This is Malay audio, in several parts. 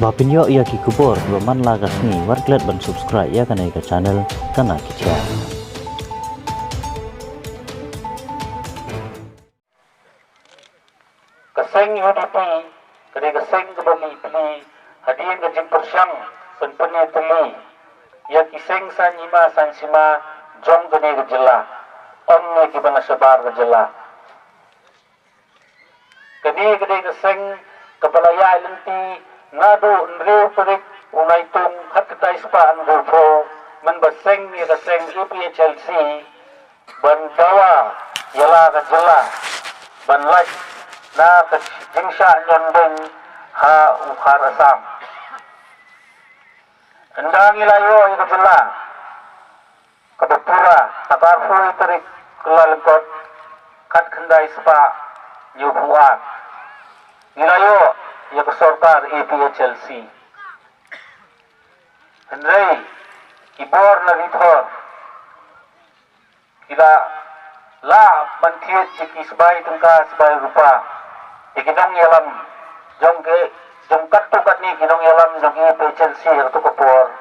Bapinyo ia ki kubor baman lagas ni warklet ban subscribe ya kanai ka channel kana kicha. Kaseng UDP kene kaseng kebali pili hadiah ke jimpersyang penpene teli ya kiseng san nyima san sima jong kene gejela on ne ki bana sebar gejela kene kaseng kepala ya lenti ngadu nre perik unai tung hat ketai spa an gofo men baseng ni kaseng EPHLC ban dawa yala gejela ban laj na jingsha nyondeng ha ukhar asam endang ilayo ito sila kabapura takarfu iterik kelalekot kat kendai spa nyubuan ilayo ya kesorkar EPHLC hendrei ibor na rithor kila la bantiet jiki sebai tengka sebai rupa ikinong yalam jong kat tu kat ni kinong yalam jong EPHLC tu kapor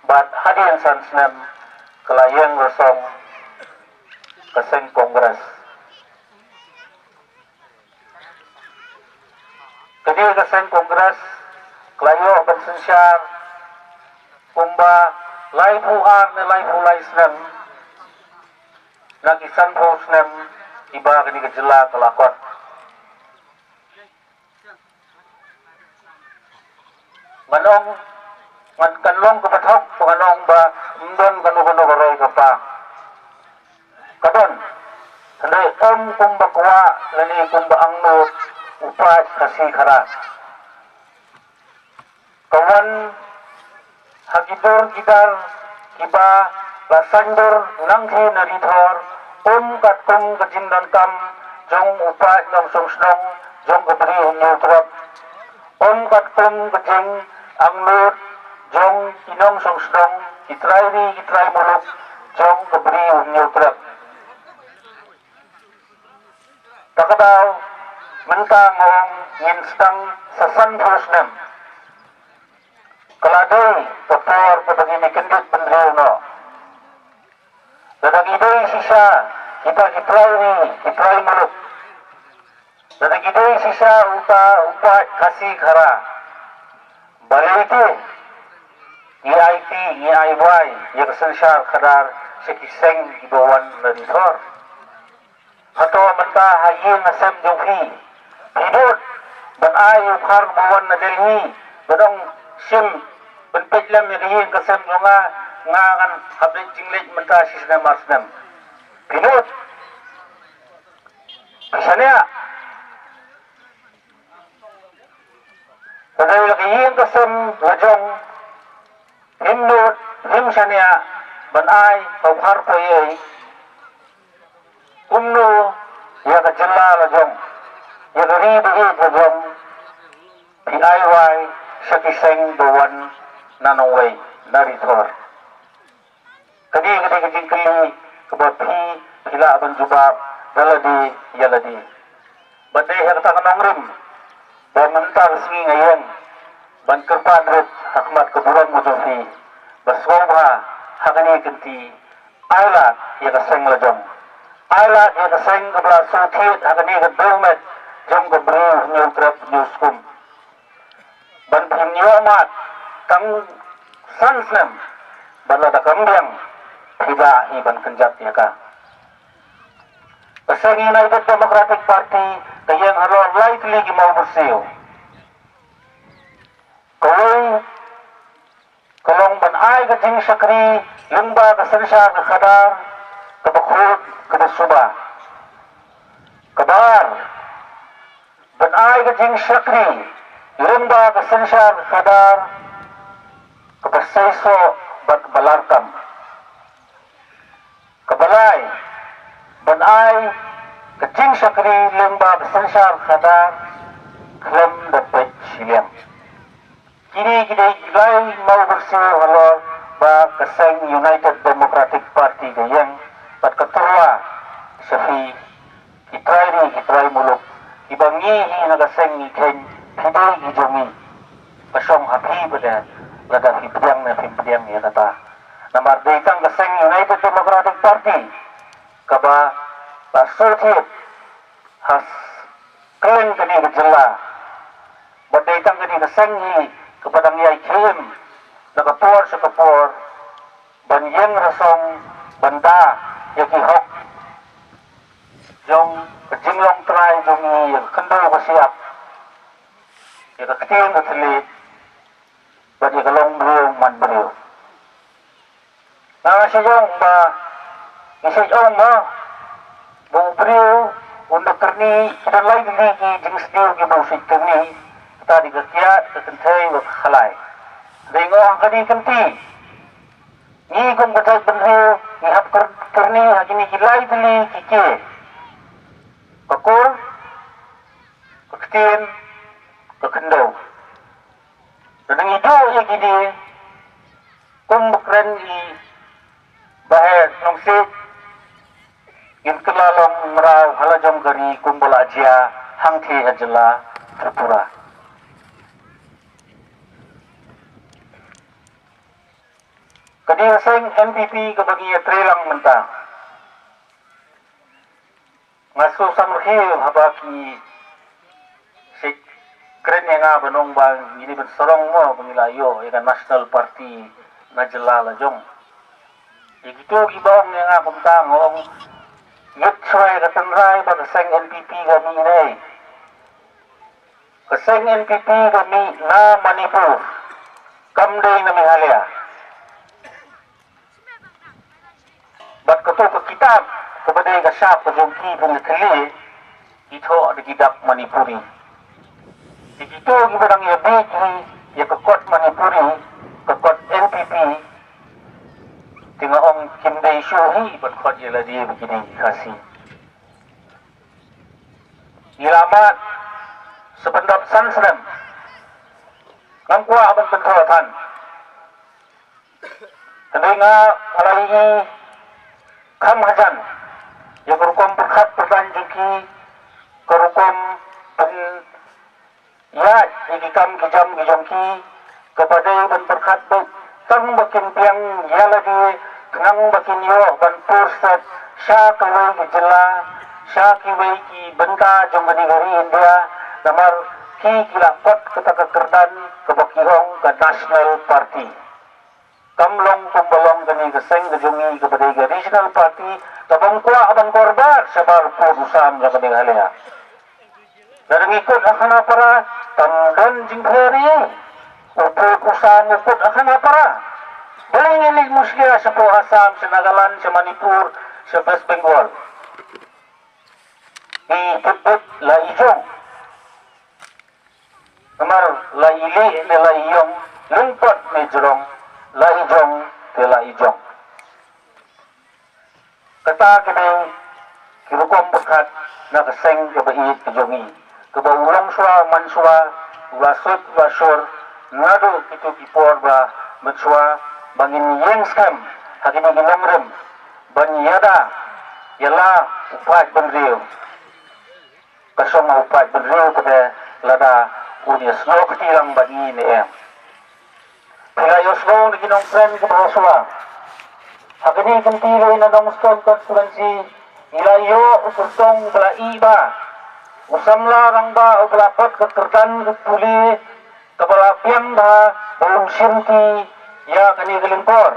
bat hadian sansnem kelayang rosong kaseng kongres kedi kaseng kongres kelayo bensensyar kumba lai fuar ne lai fulai snem nakisan posnem iba kini kejela kelakot manong man kanlong kepathok panganong ba mdon kanu barai kapa kadon hendai kumba kwa lani kumba angno upat kasih khara kawan hagidur gidar kiba lasandur nanghi narithor katung kejimdan kam jong upat nong songsnong jong keberi nyutrap katung kejing angnut jong inong songsnong kitrai muluk jong keberi nyutrap takadaw mentangong nginstang sasan posnem keladai kepor pedagini kendut pendril no dadang idoi sisa kita kitrai muluk dadang idoi sisa upat kasih khara balik itu EIT, EIY ya kesensyar kadar sekiseng ibawan lentor atau mentah hayin nasem jonghi hidup ban ay ukhar bawan na Delhi badong sim ban pejlam ya hayin kasem jonga ngangan hablet jinglet mentah sisna masnam hidup bisanya kadang hayin kasem lajong himnut himsanya ban ay ukhar poye kumno ya kejela lajong ya geri lajong PIY sekiseng bawan nanongway narithor kadi kejing keli kebapi hila ban jubab yaladi badai harta kanongrim ban mentar singi ngayon ban kerpadret hakmat keburan mujofi baswabha hakani kenti ailat ya kaseng lajong ailat ya kaseng kebla suthit hakani kedolmet jom keberi nyutrap nyuskum ban pimnyomat kang sansnem ban lada kambiang hiba ban kenjat ya ka kaseng United Democratic Party kayang halor likely mau bersiyo kalong ban ay kajing sakri lumba kasensyar kadar kebakhut kebasuba kabar ban ay kajing sakri lumba kasensyar kadar kebasaiso ban balarkam kabalay ban ay kajing sakri lumba kasensyar kadar klem dapat siliam kini gilay mau bersih halor ba kaseng United Democratic Party gayang pat ketua Syafi kitrai muluk ibangi na kaseng iken hiday gijomi kasong happy pada lada pimpiang ya kata nomor datang keseng United Democratic Party kaba associate has kalian kini berjela berdatang kini keseng kepada ngai kirim nakapor sa kapor banyang rasong banda yaki hok yung kajinglong try yung kandang pasiap yung kakitin na tilit bagi kalong beliau man beliau na siya yung isa yung buong beliau untuk kerni kita lain lagi jenis dia kibusit kerni kita digakiat ketentay wakhalay dengo ang kani-kanti ni kung batay beliau ni hap kerni hakini kilay dili kiki kakor kakitin kakendaw dan itu yang gini kung bakran i bahaya nongsit in kelalong meraw halajong gari kung bola aja hangti ajala Tripura kadiyaseng NPP kabagiya trelang mentang ngaso samrhil habaki sik keren yang nga banong bang ini bersorong mo pengilayo ikan National Party na jelala jong gitu gibawang yang nga kumtang ong yut suay katanray ba kaseng NPP kami inay kaseng NPP kami na Manipur kamday na mihalya bat kato kakitab kabaday kasyap kajongki penlikali ito adigidak Manipuri dito gibadang yabit ya kekot Manipuri kekot NPP tingaong kinday syuhi berkot yala dia begini kasih ilamat sependap sansrem ngangkwa abang pentuatan tandai nga alai kam hajan ya kerukom berkat perbanjuki kerukom ya ikam kijam kijongki kepada ban berkat baik tang bakin piang ya lagi nang bakin yo ban pursat sya kawai gejela sya kiwai ki benta jongani gari India namar ki kilapot ketaka kerdan kebakihong ke National Party kamlong kumbalong gani geseng gejongi kepada Regional Party kabang kwa abang korbar sabar purusam gani halea dan ngikut akan para tamdan jingkari upur usaha ngikut akan para baling ini muslia sa po Assam, sa Nagaland, sa Manipur, sa West Bengal ikut la ijong namar la ili ni la iyong lungpot ni jerong la ijong te la ijong kata kini kirukom bekat na kaseng kabait kajongi kabaulang suwa mansua ulasut ulasur ngado itu kipor ba mansua bangin yang skam hakini ginamrem banyada yala upat benriu kasong upat benriu pada lada unia snow ketilang bagi ni Pilayo snow ni ginong friend ke bahaswa hakini kentilo na dong stone constituency ilayo usutong bala iba usamla rang ba ublapot kekerdan kepuli kebalapian ba belum sirki ya kani gelimpor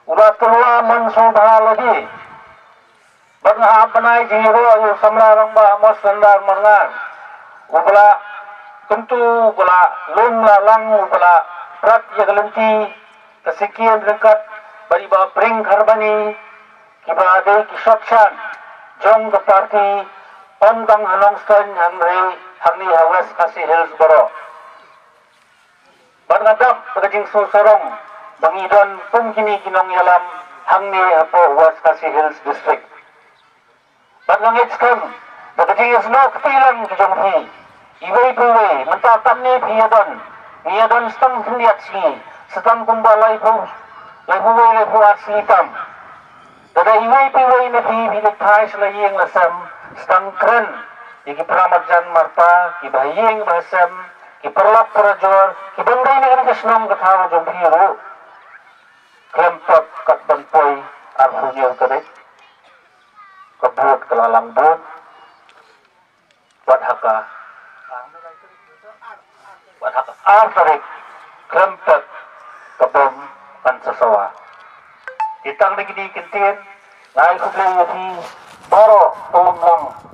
ulah keluar manso bahalagi bangha panai jiro usamla rang ba mos landar mangar ubla tentu ubla lum lalang ubla prat ya gelenti kesekian dekat bari ba bring harbani kibade kisotsan jong ke party Ondang Hanongstone Hangni Hawas Kasih Hillsboro Bangadap Pagajing Susorong Bangidon Pungkini Kinong Yalam Hangni Hapo Hawas Kasih Hills District Bangang Itskam Pagajing Isno Ketilang Kijonghi Iway Puway Mentatam Ni Piyadon Stang Hindiat Si Setang Kumba Laipu Laipu Aslitam Dada Iway Puway Na Pipilik Thai Selaying Lasam Stang keren, iki pramadjan marpa, ki bahiyeng bahasam, iperlap para jor kibandai ni kan kesnong kathaw jom hiru klempot kat banpoi arfunyo tadi kebut kelalang bot wadhaka tarik klempot kebom kan sesawa ditang lagi di kintin ngai kublai yati baro tulung